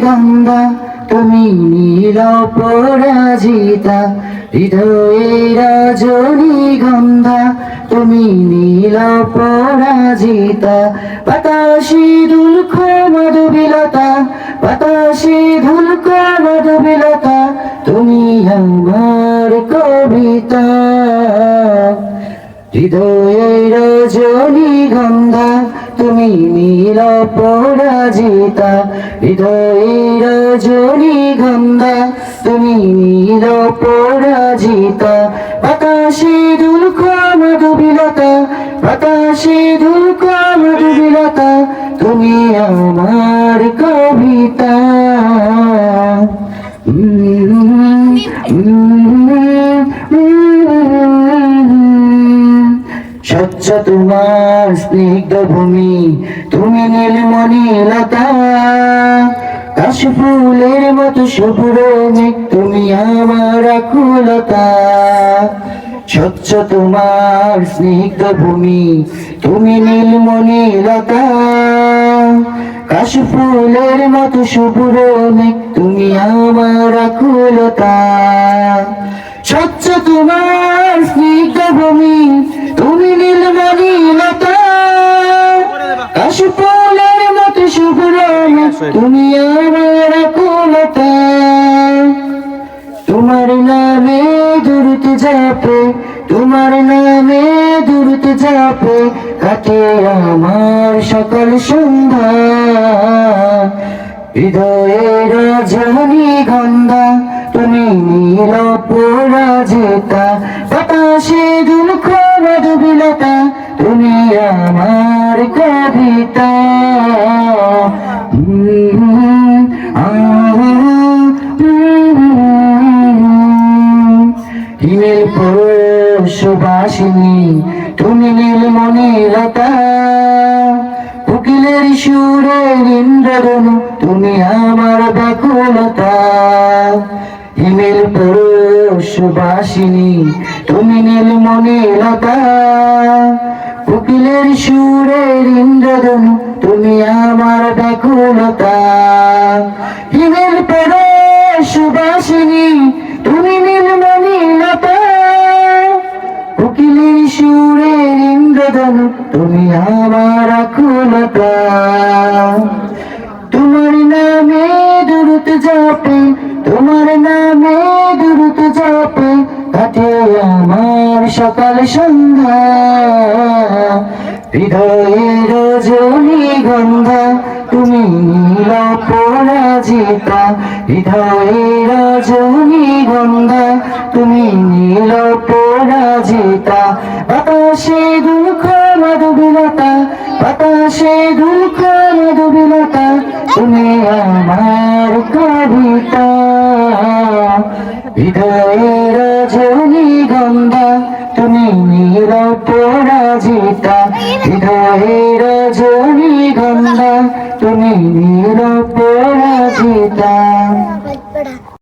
গন্ধা তুমি নীল পরাজিতা, হৃদয়ের রজনীগন্ধা তুমি নীল পরাজিতা। বাতাসে দুলক মধুবিলতা, বাতাসে দুলক মধুবিলতা, তুমি আমার কবিতা। হৃদয়ের রজনীগন্ধা তুমি নীল পরাজিতা, হৃদয়ের রজনীগন্ধা তুমি নীল পরাজিতা। বাতাসে দুলক মধুবিলতা, বাতাসে দুলক মধুবিলতা, তুমি আমার কবিতা। স্বচ্ছ তোমার স্নিগ্ধ ভূমি, তুমি নীলমণি লতা, কাশফুলের মতো শুভ্র মেঘ তুমি আমার আকুলতা। স্বচ্ছ তোমার স্নিগ্ধ ভূমি, তুমি নীলমণি লতা, কাশফুলের মতো শুভ্র মেঘ তুমি আমার আকুলতা। স্বচ্ছ তোমার স্নিগ্ধ ভূমি, তুমি নীলমণি লতা, কাশফুলের মতো শুভ্র মেঘ তুমি আমার আকুলতা। তোমার নামে দুরুদ জাপে, তোমার নামে দুরুদ জাপে, কাটে আমার সকাল সন্ধ্যা। হৃদয়ের রজনীগন্ধা তুমি নীল পরাজিতা, বাতাসে দুলক মধুবিলতা, তুমি আমার কবিতা। হিমেল সুবাসিনী তুমি নীলমণি লতা, কোকিলের সুরের ইন্দ্রধনু তুমি আমার ব্যাকুলতা। হিমেল সুবাসিনী তুমি নীলমণি লতা, কোকিলের সুরের ইন্দ্রধনু তুমি আমার ব্যাকুলতা। হিমেল সুবাসিনী তুমি নীলমণি লতা, কোকিলের সুরের ইন্দ্রধনু তুমি আমার আকুলতা। তোমার নামে দুরুদ জাপে, তোমার নামে দুরুদ জাপে, কাটে আমার সকাল সন্ধ্যা। হৃদয়ের রজনীগন্ধা তুমি নীল পরাজিতা, হৃদয়ের রজনীগন্ধা তুমি নীল পরাজিতা। বাতাসে দুলক মধুবিলতা, বাতাসে দুলক মধুবিলতা, তুমি আমার কবিতা। হৃদয়ের রজনীগন্ধা তুমি নীল পরাজিতা, হৃদয়ের রজনীগন্ধা তুমি নীল পরাজিতা।